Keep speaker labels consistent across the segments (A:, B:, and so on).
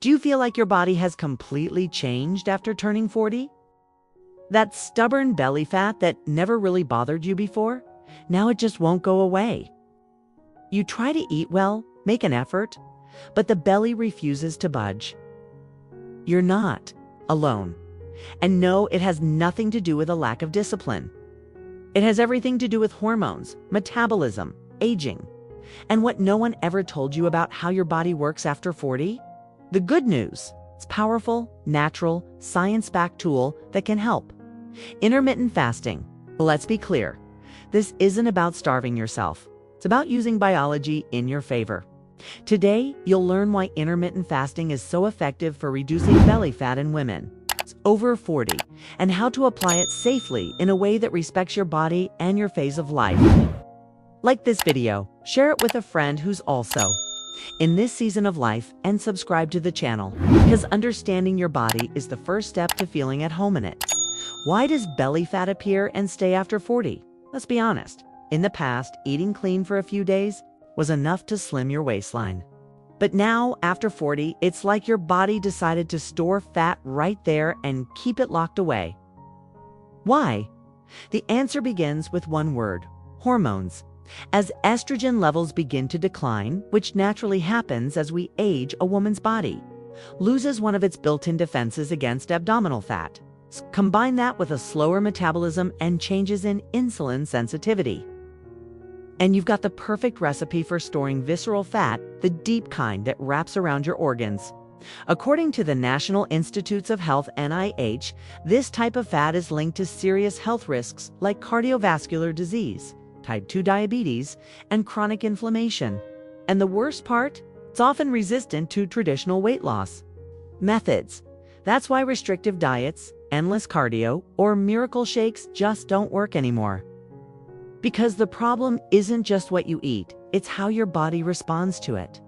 A: Do you feel like your body has completely changed after turning 40? That stubborn belly fat that never really bothered you before, now it just won't go away. You try to eat well, make an effort, but the belly refuses to budge. You're not alone. And no, it has nothing to do with a lack of discipline. It has everything to do with hormones, metabolism, aging, and what no one ever told you about how your body works after 40. The good news, it's a powerful, natural, science-backed tool that can help. Intermittent fasting. Well, let's be clear. This isn't about starving yourself. It's about using biology in your favor. Today, you'll learn why intermittent fasting is so effective for reducing belly fat in women over 40, and how to apply it safely in a way that respects your body and your phase of life. Like this video, share it with a friend who's also in this season of life, and subscribe to the channel, because understanding your body is the first step to feeling at home in it. Why does belly fat appear and stay after 40? Let's be honest. In the past, eating clean for a few days was enough to slim your waistline. But now, after 40, it's like your body decided to store fat right there and keep it locked away. Why? The answer begins with one word: hormones. As estrogen levels begin to decline, which naturally happens as we age, a woman's body loses one of its built-in defenses against abdominal fat. Combine that with a slower metabolism and changes in insulin sensitivity, and you've got the perfect recipe for storing visceral fat, the deep kind that wraps around your organs. According to the National Institutes of Health (NIH), this type of fat is linked to serious health risks like cardiovascular disease, type 2 diabetes, and chronic inflammation. And the worst part? It's often resistant to traditional weight loss methods. That's why restrictive diets, endless cardio, or miracle shakes just don't work anymore. Because the problem isn't just what you eat, it's how your body responds to it.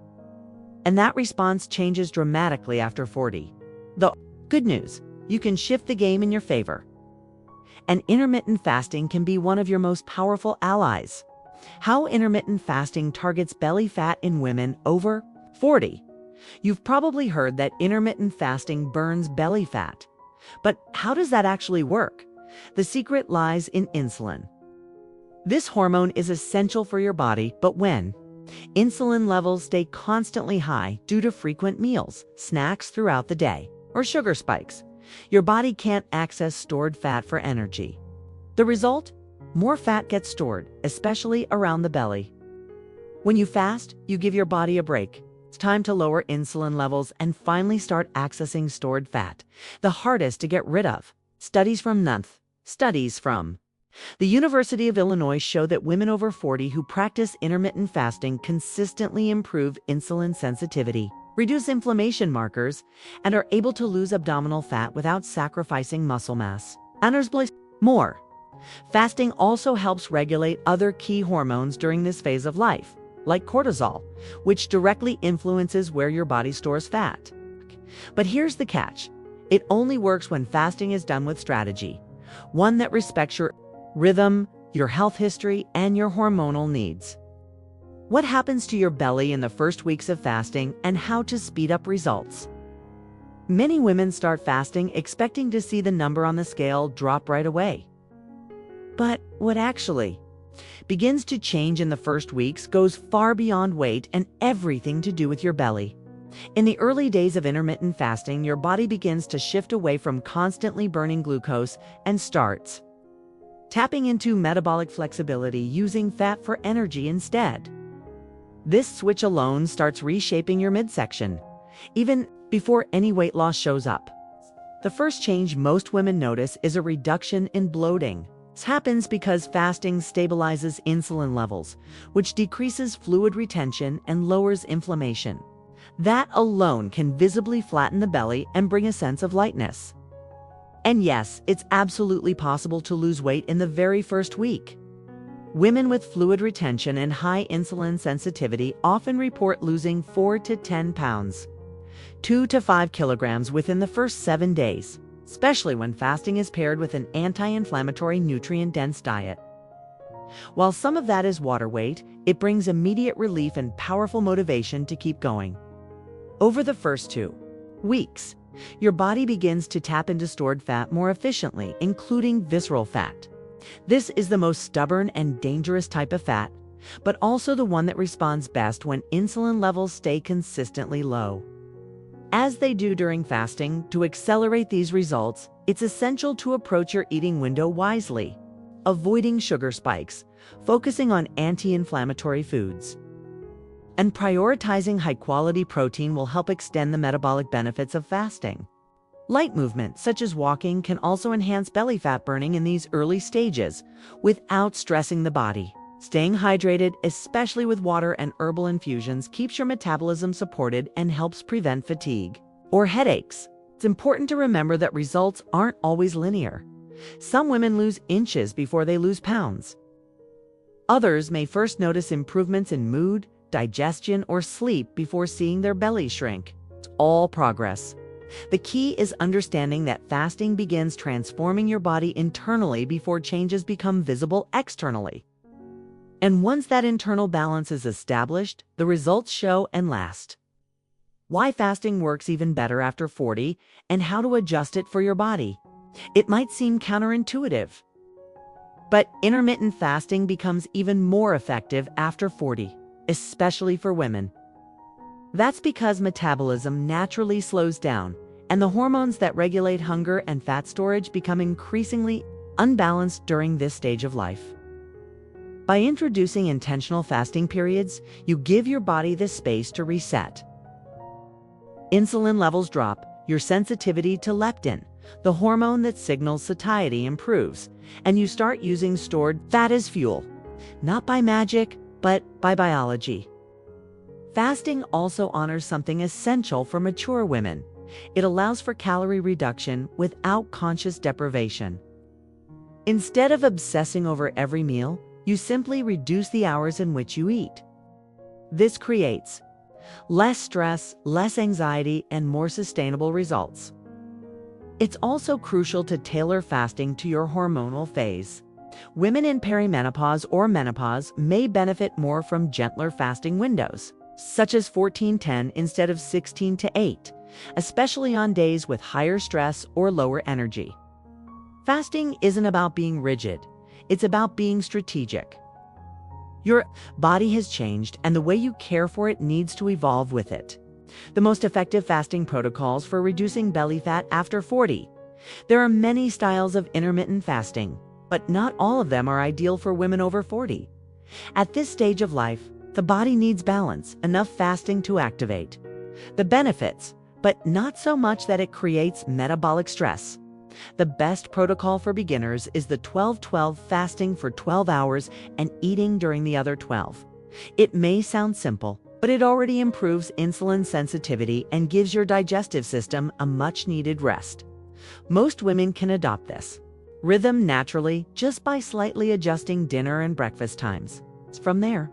A: And that response changes dramatically after 40. The good news, you can shift the game in your favor. And intermittent fasting can be one of your most powerful allies. How intermittent fasting targets belly fat in women over 40. You've probably heard that intermittent fasting burns belly fat. But how does that actually work? The secret lies in insulin. This hormone is essential for your body, but when insulin levels stay constantly high due to frequent meals, snacks throughout the day, or sugar spikes, your body can't access stored fat for energy. The result? More fat gets stored, especially around the belly. When you fast, you give your body a break. It's time to lower insulin levels and finally start accessing stored fat, the hardest to get rid of. Studies from the University of Illinois show that women over 40 who practice intermittent fasting consistently improve insulin sensitivity, reduce inflammation markers, and are able to lose abdominal fat without sacrificing muscle mass. And there's more. Fasting also helps regulate other key hormones during this phase of life, like cortisol, which directly influences where your body stores fat. But here's the catch. It only works when fasting is done with strategy, one that respects your rhythm, your health history, and your hormonal needs. What happens to your belly in the first weeks of fasting and how to speed up results? Many women start fasting expecting to see the number on the scale drop right away. But what actually begins to change in the first weeks goes far beyond weight and everything to do with your belly. In the early days of intermittent fasting, your body begins to shift away from constantly burning glucose and starts tapping into metabolic flexibility, using fat for energy instead. This switch alone starts reshaping your midsection, even before any weight loss shows up. The first change most women notice is a reduction in bloating. This happens because fasting stabilizes insulin levels, which decreases fluid retention and lowers inflammation. That alone can visibly flatten the belly and bring a sense of lightness. And yes, it's absolutely possible to lose weight in the very first week. Women with fluid retention and high insulin sensitivity often report losing 4 to 10 pounds, 2 to 5 kilograms within the first 7 days, especially when fasting is paired with an anti-inflammatory, nutrient-dense diet. While some of that is water weight, it brings immediate relief and powerful motivation to keep going. Over the first 2 weeks, your body begins to tap into stored fat more efficiently, including visceral fat. This is the most stubborn and dangerous type of fat, but also the one that responds best when insulin levels stay consistently low. As they do during fasting, to accelerate these results, it's essential to approach your eating window wisely, avoiding sugar spikes, focusing on anti-inflammatory foods, and prioritizing high-quality protein will help extend the metabolic benefits of fasting. Light movement, such as walking, can also enhance belly fat burning in these early stages without stressing the body. Staying hydrated, especially with water and herbal infusions, keeps your metabolism supported and helps prevent fatigue or headaches. It's important to remember that results aren't always linear. Some women lose inches before they lose pounds. Others may first notice improvements in mood, digestion, or sleep before seeing their belly shrink. It's all progress. The key is understanding that fasting begins transforming your body internally before changes become visible externally. And once that internal balance is established, the results show and last. Why fasting works even better after 40 and how to adjust it for your body. It might seem counterintuitive, but intermittent fasting becomes even more effective after 40, especially for women. That's because metabolism naturally slows down, and the hormones that regulate hunger and fat storage become increasingly unbalanced during this stage of life. By introducing intentional fasting periods, you give your body the space to reset. Insulin levels drop, your sensitivity to leptin, the hormone that signals satiety, improves, and you start using stored fat as fuel, not by magic, but by biology. Fasting also honors something essential for mature women. It allows for calorie reduction without conscious deprivation. Instead of obsessing over every meal, you simply reduce the hours in which you eat. This creates less stress, less anxiety, and more sustainable results. It's also crucial to tailor fasting to your hormonal phase. Women in perimenopause or menopause may benefit more from gentler fasting windows, such as 14-10 instead of 16-8, especially on days with higher stress or lower energy. Fasting isn't about being rigid, it's about being strategic. Your body has changed, and the way you care for it needs to evolve with it. The most effective fasting protocols for reducing belly fat after 40. There are many styles of intermittent fasting, but not all of them are ideal for women over 40. At this stage of life, the body needs balance, enough fasting to activate the benefits, but not so much that it creates metabolic stress. The best protocol for beginners is the 12-12 fasting for 12 hours and eating during the other 12. It may sound simple, but it already improves insulin sensitivity and gives your digestive system a much-needed rest. Most women can adopt this rhythm naturally just by slightly adjusting dinner and breakfast times. From there,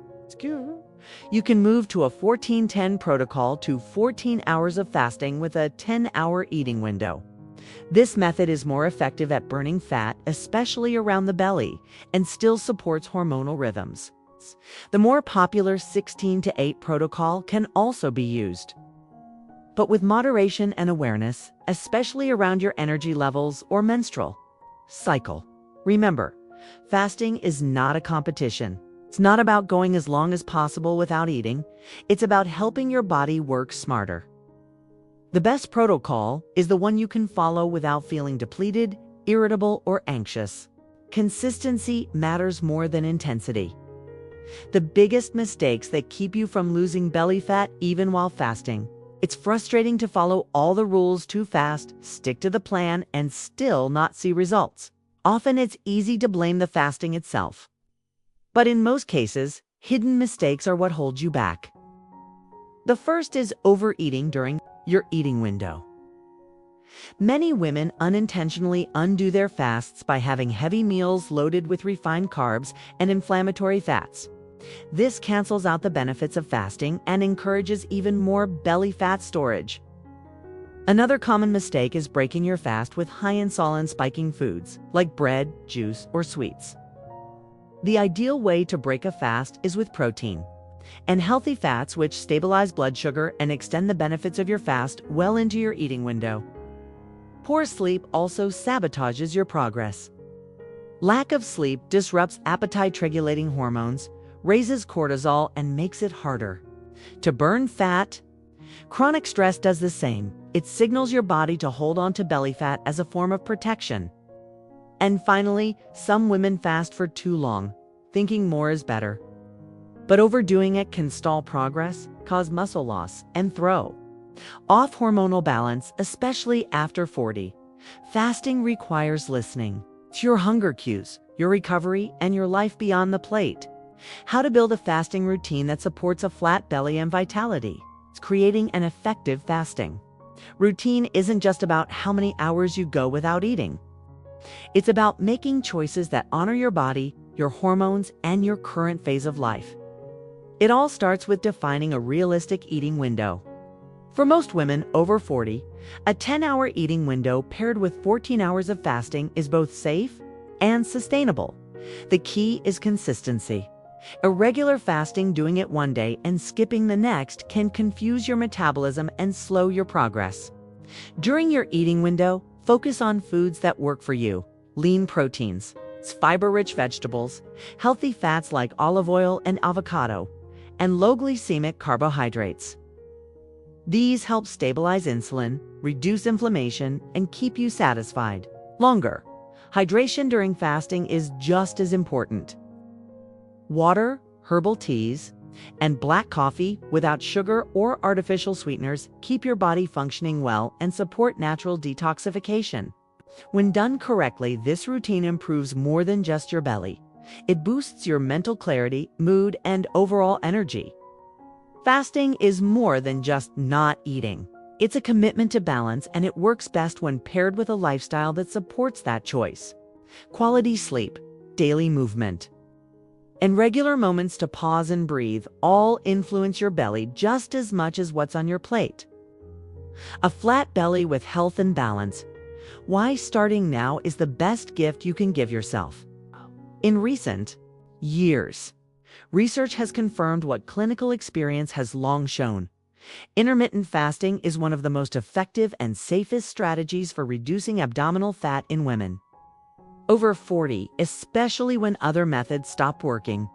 A: you can move to a 14-10 protocol to 14 hours of fasting with a 10-hour eating window. This method is more effective at burning fat, especially around the belly, and still supports hormonal rhythms. The more popular 16-8 protocol can also be used, but with moderation and awareness, especially around your energy levels or menstrual cycle. Remember, fasting is not a competition. It's not about going as long as possible without eating. It's about helping your body work smarter. The best protocol is the one you can follow without feeling depleted, irritable, or anxious. Consistency matters more than intensity. The biggest mistakes that keep you from losing belly fat even while fasting. It's frustrating to follow all the rules too fast, stick to the plan, and still not see results. Often it's easy to blame the fasting itself. But in most cases, hidden mistakes are what hold you back. The first is overeating during your eating window. Many women unintentionally undo their fasts by having heavy meals loaded with refined carbs and inflammatory fats. This cancels out the benefits of fasting and encourages even more belly fat storage. Another common mistake is breaking your fast with high insulin spiking foods like bread, juice, or sweets. The ideal way to break a fast is with protein. and healthy fats which stabilize blood sugar and extend the benefits of your fast well into your eating window. Poor sleep also sabotages your progress. Lack of sleep disrupts appetite-regulating hormones, raises cortisol, and makes it harder to burn fat. Chronic stress does the same. It signals your body to hold on to belly fat as a form of protection. And finally, some women fast for too long, thinking more is better. But overdoing it can stall progress, cause muscle loss, and throw off hormonal balance, especially after 40. Fasting requires listening to your hunger cues, your recovery, and your life beyond the plate. How to build a fasting routine that supports a flat belly and vitality. It's creating an effective fasting routine isn't just about how many hours you go without eating. It's about making choices that honor your body, your hormones, and your current phase of life. It all starts with defining a realistic eating window. For most women over 40, a 10-hour eating window paired with 14 hours of fasting is both safe and sustainable. The key is consistency. Irregular fasting, doing it one day and skipping the next, can confuse your metabolism and slow your progress. During your eating window, focus on foods that work for you. Lean proteins, fiber-rich vegetables, healthy fats like olive oil and avocado, and low-glycemic carbohydrates. These help stabilize insulin, reduce inflammation, and keep you satisfied longer. Hydration during fasting is just as important. Water, herbal teas, and black coffee without sugar or artificial sweeteners keep your body functioning well and support natural detoxification. When done correctly, this routine improves more than just your belly. It boosts your mental clarity, mood, and overall energy. Fasting is more than just not eating. It's a commitment to balance, and it works best when paired with a lifestyle that supports that choice. Quality sleep, daily movement, and regular moments to pause and breathe all influence your belly just as much as what's on your plate. A flat belly with health and balance. Why starting now is the best gift you can give yourself. In recent years, research has confirmed what clinical experience has long shown. Intermittent fasting is one of the most effective and safest strategies for reducing abdominal fat in women over 40, especially when other methods stop working.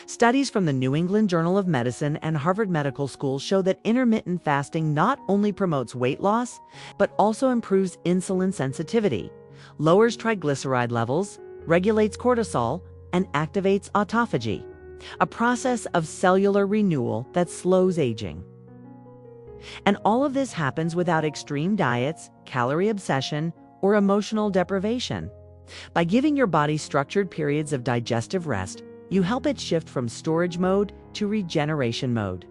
A: Studies from the New England Journal of Medicine and Harvard Medical School show that intermittent fasting not only promotes weight loss, but also improves insulin sensitivity, lowers triglyceride levels, regulates cortisol, and activates autophagy, a process of cellular renewal that slows aging. And all of this happens without extreme diets, calorie obsession, or emotional deprivation. By giving your body structured periods of digestive rest, you help it shift from storage mode to regeneration mode.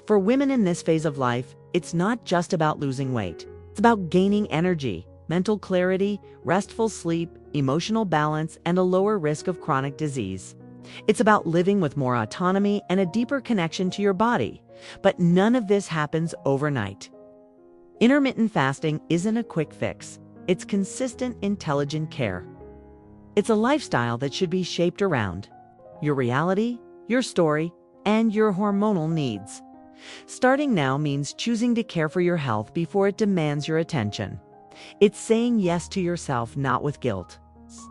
A: For women in this phase of life, it's not just about losing weight. It's about gaining energy, mental clarity, restful sleep, emotional balance, and a lower risk of chronic disease. It's about living with more autonomy and a deeper connection to your body. But none of this happens overnight. Intermittent fasting isn't a quick fix. It's consistent, intelligent care. It's a lifestyle that should be shaped around your reality, your story, and your hormonal needs. Starting now means choosing to care for your health before it demands your attention. It's saying yes to yourself, not with guilt,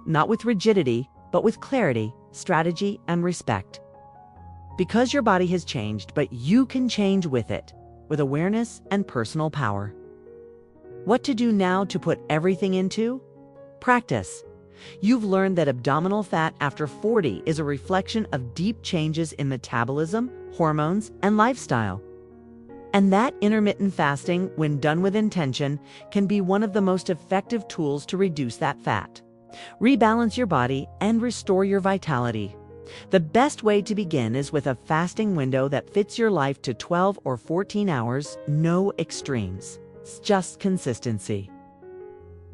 A: not with rigidity, but with clarity, strategy, and respect. Because your body has changed, but you can change with it, with awareness and personal power. What to do now to put everything into? Practice. You've learned that abdominal fat after 40 is a reflection of deep changes in metabolism, hormones, and lifestyle. And that intermittent fasting, when done with intention, can be one of the most effective tools to reduce that fat, rebalance your body, and restore your vitality. The best way to begin is with a fasting window that fits your life to 12 or 14 hours, no extremes. It's just consistency.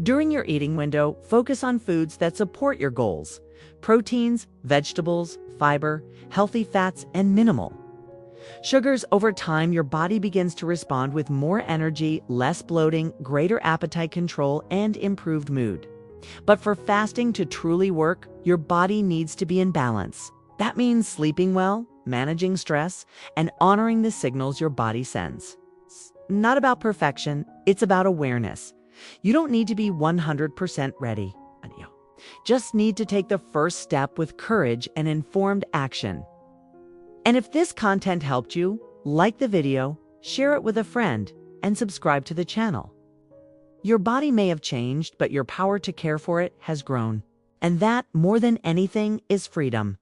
A: During your eating window, focus on foods that support your goals: proteins, vegetables, fiber, healthy fats, and minimal sugars. Over time, your body begins to respond with more energy, less bloating, greater appetite control, and improved mood. But for fasting to truly work, your body needs to be in balance. That means sleeping well, managing stress, and honoring the signals your body sends. It's not about perfection, it's about awareness. You don't need to be 100% ready. You just need to take the first step with courage and informed action. And if this content helped you, like the video, share it with a friend, and subscribe to the channel. Your body may have changed, but your power to care for it has grown. And that, more than anything, is freedom.